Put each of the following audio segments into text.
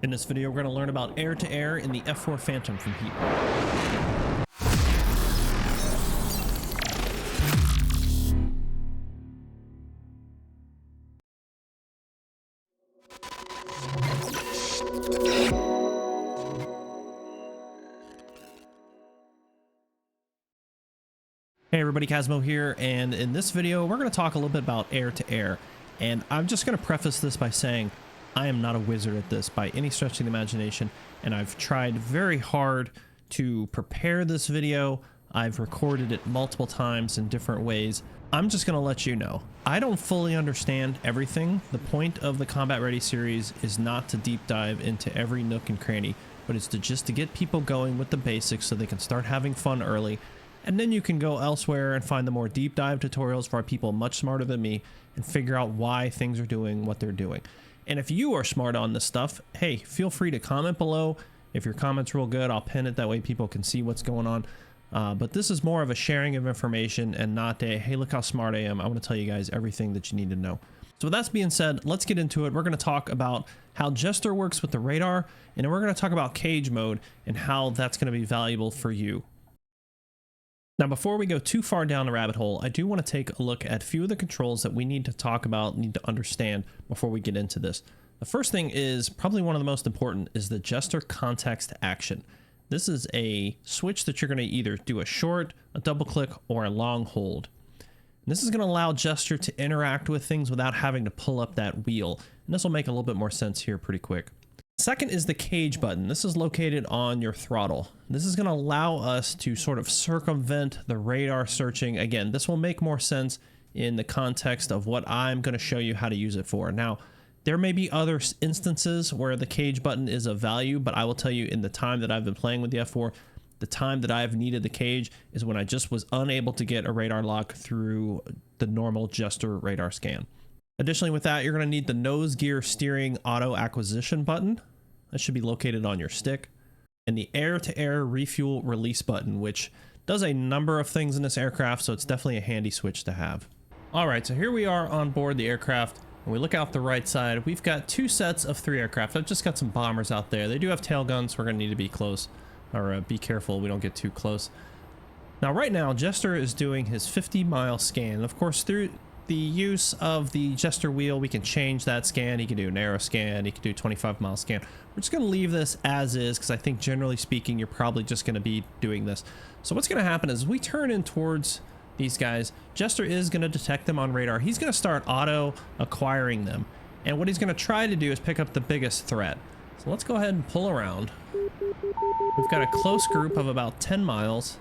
In this video, we're going to learn about air-to-air in the F-4 Phantom from Heat. Hey everybody, Cosmo here, and in this video, we're going to talk a little bit about air-to-air. And I'm just going to preface this by saying I am not a wizard at this by any stretch of the imagination, and I've tried very hard to prepare this video. I've recorded it multiple times in different ways. I'm just going to let you know, I don't fully understand everything. The point of the Combat Ready series is not to deep dive into every nook and cranny, but it's to get people going with the basics so they can start having fun early. And then you can go elsewhere and find the more deep dive tutorials for people much smarter than me and figure out why things are doing what they're doing. And if you are smart on this stuff, hey, feel free to comment below. If your comment's real good, I'll pin it. That way people can see what's going on. But this is more of a sharing of information and not a, hey, look how smart I am. I want to tell you guys everything that you need to know. So with that being said, let's get into it. We're going to talk about how Jester works with the radar, and then we're going to talk about cage mode and how that's going to be valuable for you. Now, before we go too far down the rabbit hole, I do want to take a look at a few of the controls that we need to talk about, need to understand before we get into this. The first thing is probably one of the most important is the Jester context action. This is a switch that you're going to either do a short, a double click, or a long hold. And this is going to allow Jester to interact with things without having to pull up that wheel. And this will make a little bit more sense here pretty quick. Second is the cage button. This is located on your throttle. This is going to allow us to sort of circumvent the radar searching. Again, this will make more sense in the context of what I'm going to show you how to use it for. Now, there may be other instances where the cage button is of value, but I will tell you in the time that I've been playing with the F4, the time that I've needed the cage is when I just was unable to get a radar lock through the normal Jester radar scan. Additionally, with that, you're going to need the nose gear steering auto acquisition button. That should be located on your stick. And the air-to-air refuel release button, which does a number of things in this aircraft, so it's definitely a handy switch to have. All right, so here we are on board the aircraft. When we look out the right side, we've got two sets of 3 aircraft. I've just got some bombers out there. They do have tail guns. We're going to need to be close, or be careful we don't get too close. Now, right now, Jester is doing his 50-mile scan. Of course, through the use of the Jester wheel, we can change that scan. He can do a narrow scan. He can do 25-mile scan. We're just going to leave this as is because I think generally speaking, you're probably just going to be doing this. So what's going to happen is we turn in towards these guys. Jester is going to detect them on radar. He's going to start auto acquiring them. And what he's going to try to do is pick up the biggest threat. So let's go ahead and pull around. We've got a close group of about 10 miles.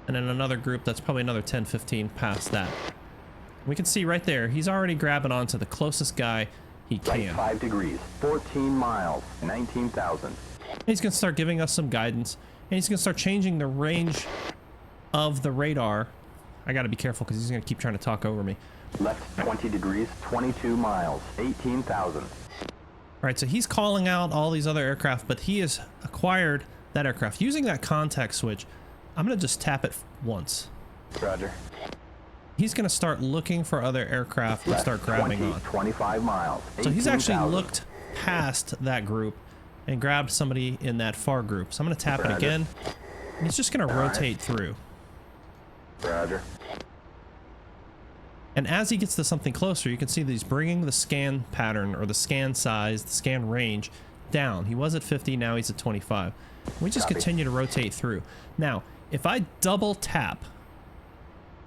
And then another group that's probably another 10, 15 past that. We can see right there, he's already grabbing onto the closest guy he can. Right 5 degrees, 14 miles, 19,000. He's going to start giving us some guidance, and he's going to start changing the range of the radar. I got to be careful because he's going to keep trying to talk over me. Left 20 degrees, 22 miles, 18,000. All right, so he's calling out all these other aircraft, but he has acquired that aircraft. Using that contact switch, I'm going to just tap it once. Roger. He's going to start looking for other aircraft and start grabbing on. 25 miles. 18, so he's actually looked past that group and grabbed somebody in that far group. So I'm going to tap it again. And he's just going to rotate through. Roger. And as he gets to something closer, you can see that he's bringing the scan pattern or the scan size, the scan range down. He was at 50, now he's at 25. We just continue to rotate through. Now, if I double tap,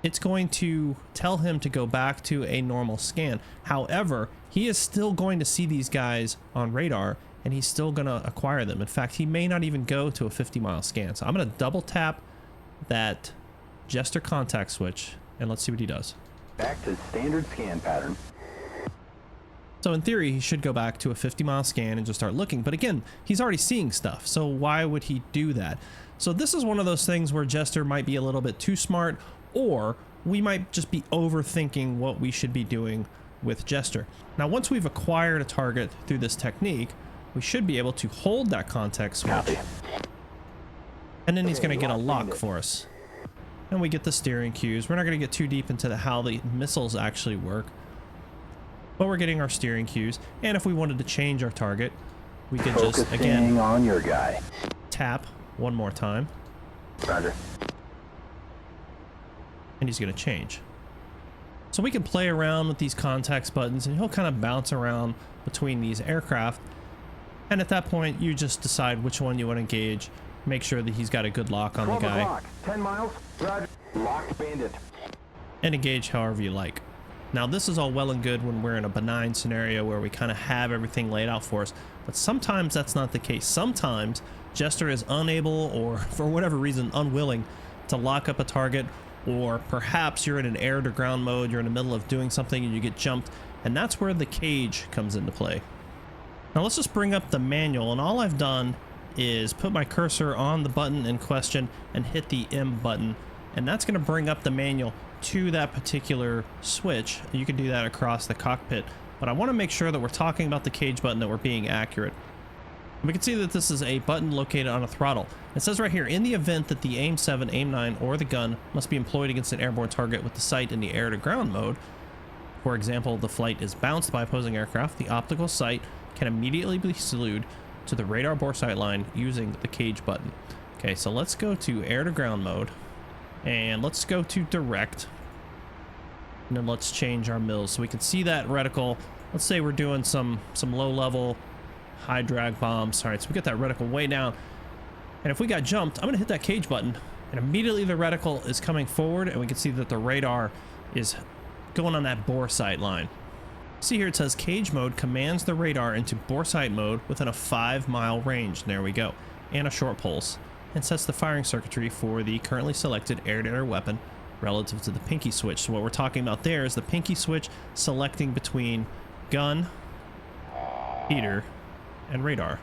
it's going to tell him to go back to a normal scan. However, he is still going to see these guys on radar, and he's still going to acquire them. In fact, he may not even go to a 50-mile scan. So I'm going to double tap that Jester contact switch, and let's see what he does. Back to standard scan pattern. So in theory, he should go back to a 50-mile scan and just start looking. But again, he's already seeing stuff. So why would he do that? So this is one of those things where Jester might be a little bit too smart, or we might just be overthinking what we should be doing with Jester. Now, once we've acquired a target through this technique, we should be able to hold that contact switch. Copy. And then he's going to get a lock for us. And we get the steering cues. We're not going to get too deep into how the missiles actually work, but we're getting our steering cues. And if we wanted to change our target, we could just, Focusing again, on your guy. tap one more time. Roger. And he's going to change. So we can play around with these context buttons and he'll kind of bounce around between these aircraft. And at that point, you just decide which one you want to engage. Make sure that he's got a good lock on the 12 guy. o'clock. 10 miles. Roger. Locked bandit. And engage however you like. Now, this is all well and good when we're in a benign scenario where we kind of have everything laid out for us. But sometimes that's not the case. Sometimes Jester is unable or for whatever reason unwilling to lock up a target, or perhaps you're in an air to ground mode, you're in the middle of doing something and you get jumped, and that's where the cage comes into play. Now let's just bring up the manual, and all I've done is put my cursor on the button in question and hit the M button, and that's going to bring up the manual to that particular switch. You can do that across the cockpit, but I want to make sure that we're talking about the cage button, that we're being accurate. We can see that this is a button located on a throttle. It says right here, in the event that the aim 7, aim 9, or the gun must be employed against an airborne target with the sight in the air to ground mode, for example, the flight is bounced by opposing aircraft, the optical sight can immediately be slewed to the radar bore sight line using the cage button. Okay, so let's go to air to ground mode, and let's go to direct, and then let's change our mills so we can see that reticle. Let's say we're doing some low level high drag bombs. All right, so we get that reticle way down, and if we got jumped, I'm gonna hit that cage button, and immediately the reticle is coming forward, and we can see that the radar is going on that bore sight line. See here, it says cage mode commands the radar into bore sight mode within a 5-mile range. There we go, and a short pulse, and sets the firing circuitry for the currently selected air-to-air weapon relative to the pinky switch. So what we're talking about there is the pinky switch selecting between gun, heater, and radar.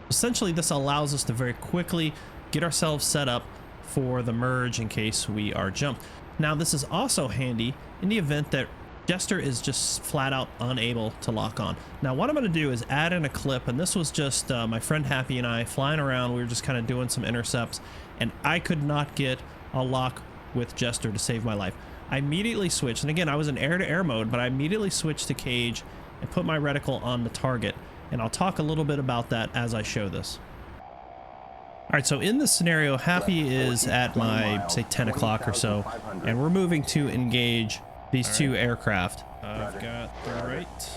Essentially, this allows us to very quickly get ourselves set up for the merge in case we are jumped. Now, this is also handy in the event that Jester is just flat out unable to lock on. Now, what I'm going to do is add in a clip, and this was just my friend Happy and I flying around. We were just kind of doing some intercepts, and I could not get a lock with Jester to save my life. I immediately switched, and again, I was in air-to-air mode, but I immediately switched to cage and put my reticle on the target, and I'll talk a little bit about that as I show this. All right, so in this scenario, Happy is at my, say, 10 o'clock or so, and we're moving to engage these two aircraft. I've got the right.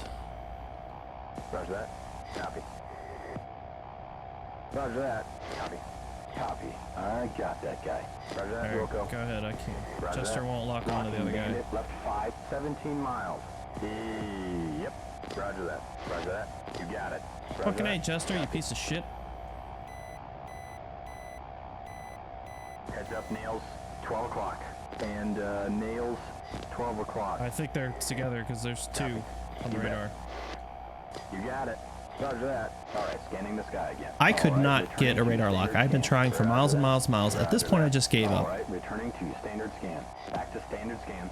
Roger that. Copy. Roger that. Copy. Copy. I got that guy. Roger that. Right, go ahead, I can't. Jester won't lock onto the other guy. Left 5, 17 miles. Yep. Roger that. Roger that. You got it. Fucking A, Jester, you piece of shit. Heads up, nails. 12 o'clock. And nails. 12 o'clock. I think they're together because there's two on the radar. You got it. Roger that. All right, scanning the sky again. I could not get a radar lock. I've been trying for miles and miles and miles. At this point, I just gave up. All right, returning to standard scan. Back to standard scan.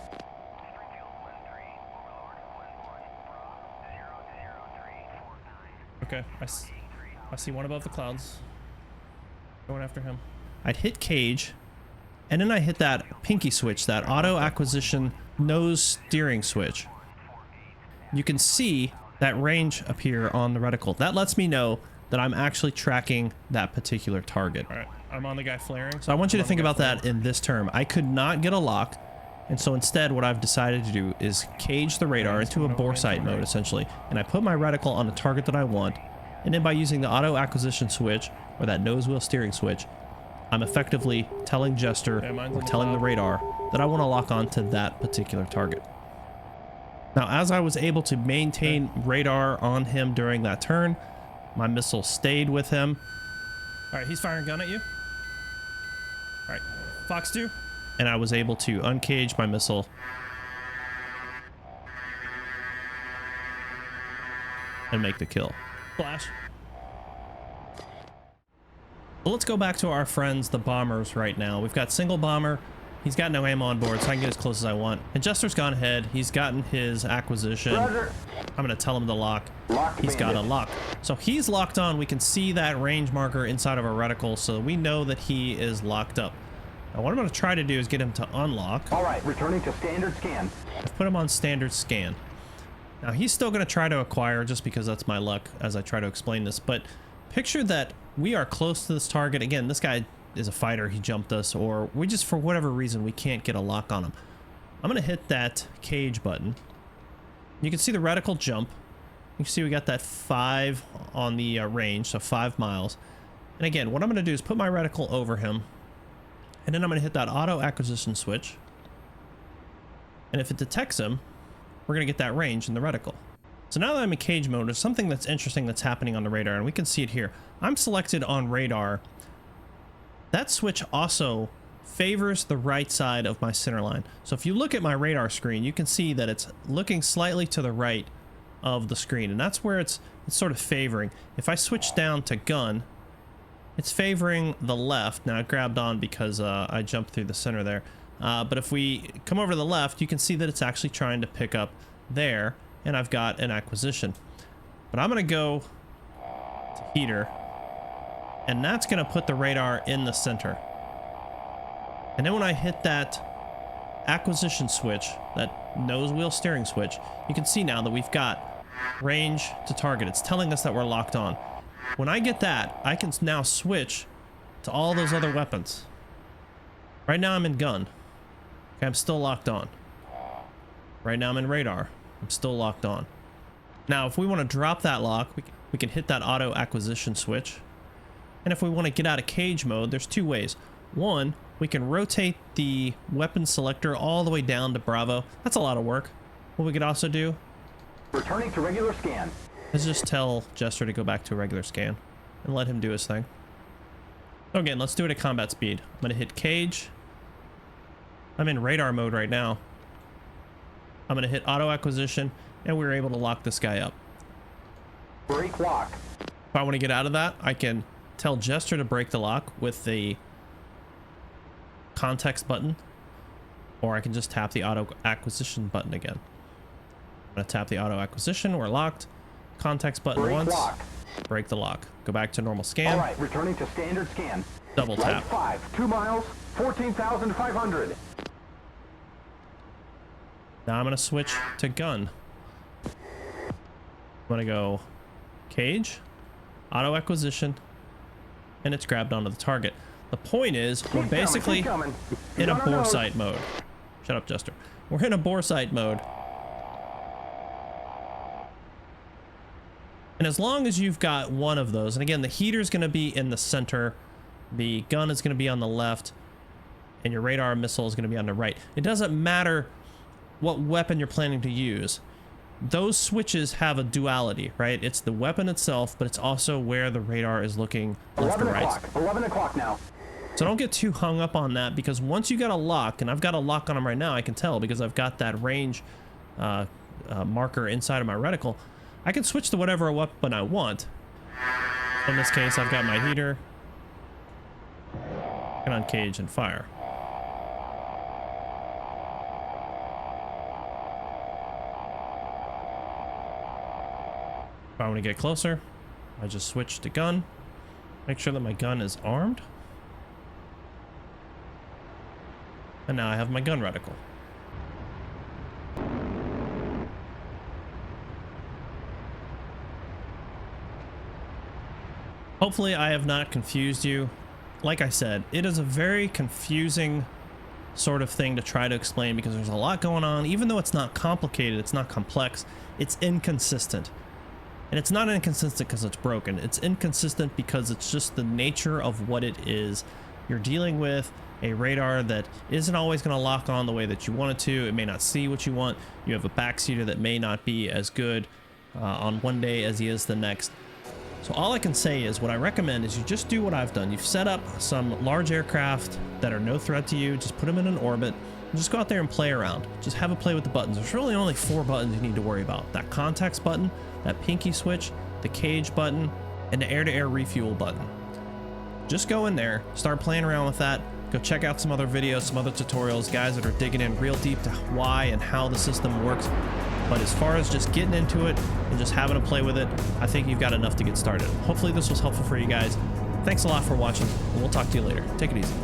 Okay, I see one above the clouds. Going after him. I'd hit cage, and then I hit that pinky switch, that auto acquisition nose steering switch. You can see that range appear on the reticle. That lets me know that I'm actually tracking that particular target. All right, I'm on the guy flaring. So I want you to think about that in this term. I could not get a lock, and so instead what I've decided to do is cage the radar into a bore sight mode, essentially, and I put my reticle on the target that I want, and then by using the auto acquisition switch, or that nose wheel steering switch, I'm effectively telling Jester, or telling the radar, that I want to lock on to that particular target. Now, as I was able to maintain radar on him during that turn, my missile stayed with him. All right, he's firing a gun at you. All right, Fox 2. And I was able to uncage my missile. And make the kill. Flash. Well, let's go back to our friends, the bombers, right now. We've got single bomber. He's got no ammo on board, so I can get as close as I want. And Jester's gone ahead. He's gotten his acquisition. Roger. I'm going to tell him to lock. He's got a lock. So he's locked on. We can see that range marker inside of our reticle, so we know that he is locked up. Now, what I'm going to try to do is get him to unlock. All right, returning to standard scan. I've put him on standard scan. Now he's still going to try to acquire just because that's my luck as I try to explain this, but picture that we are close to this target. Again, this guy is a fighter, he jumped us, or we just, for whatever reason, we can't get a lock on him. I'm going to hit that cage button. You can see the reticle jump. You can see we got that 5 on the range, so 5 miles. And again, what I'm going to do is put my reticle over him, and then I'm going to hit that auto acquisition switch. And if it detects him, we're going to get that range in the reticle. So now that I'm in cage mode, there's something that's interesting that's happening on the radar, and we can see it here. I'm selected on radar. That switch also favors the right side of my center line. So if you look at my radar screen, you can see that it's looking slightly to the right of the screen, and that's where it's sort of favoring. If I switch down to gun, it's favoring the left. Now it grabbed on because I jumped through the center there. But if we come over to the left, you can see that it's actually trying to pick up there, and I've got an acquisition. But I'm going to go to heater, and that's going to put the radar in the center. And then when I hit that acquisition switch, that nose wheel steering switch, you can see now that we've got range to target. It's telling us that we're locked on. When I get that, I can now switch to all those other weapons. Right now I'm in gun. Okay, I'm still locked on. Right now I'm in radar. I'm still locked on. Now, if we want to drop that lock, we can hit that auto acquisition switch. And if we want to get out of cage mode, there's 2 ways. One, we can rotate the weapon selector all the way down to Bravo. That's a lot of work. What we could also do, returning to regular scan. Let's just tell Jester to go back to a regular scan and let him do his thing. So again, let's do it at combat speed. I'm going to hit cage. I'm in radar mode right now. I'm going to hit auto acquisition, and we're able to lock this guy up. Break lock. If I want to get out of that, I can tell Jester to break the lock with the context button, or I can just tap the auto acquisition button again. I'm going to tap the auto acquisition. We're locked. Context button break once. Lock. Break the lock. Go back to normal scan. All right, returning to standard scan. Double tap. Right 5, 2 miles, 14,500. Now I'm going to switch to gun. I'm going to go cage, auto acquisition, and it's grabbed onto the target. The point is, we're basically in a bore sight mode. Shut up, Jester. We're in a bore sight mode. And as long as you've got one of those, and again, the heater is going to be in the center, the gun is going to be on the left, and your radar missile is going to be on the right. It doesn't matter what weapon you're planning to use. Those switches have a duality, right? It's the weapon itself, but it's also where the radar is looking left or right. 11 o'clock now. So don't get too hung up on that, because once you got a lock, and I've got a lock on him right now, I can tell because I've got that range marker inside of my reticle, I can switch to whatever weapon I want. In this case, I've got my heater, and on cage and fire. If I want to get closer, I just switch to gun. Make sure that my gun is armed. And now I have my gun reticle. Hopefully I have not confused you. Like I said, it is a very confusing sort of thing to try to explain because there's a lot going on. Even though it's not complicated, it's not complex, it's inconsistent. And it's not inconsistent because it's broken. It's inconsistent because it's just the nature of what it is. You're dealing with a radar that isn't always going to lock on the way that you want it to. It may not see what you want. You have a backseater that may not be as good on one day as he is the next. So all I can say is what I recommend is you just do what I've done. You've set up some large aircraft that are no threat to you. Just put them in an orbit and just go out there and play around. Just have a play with the buttons. There's really only 4 buttons you need to worry about. That context button, that pinky switch, the cage button, and the air-to-air refuel button. Just go in there, start playing around with that. Go check out some other videos, some other tutorials, guys that are digging in real deep to why and how the system works. But as far as just getting into it and just having a play with it, I think you've got enough to get started. Hopefully this was helpful for you guys. Thanks a lot for watching, and we'll talk to you later. Take it easy.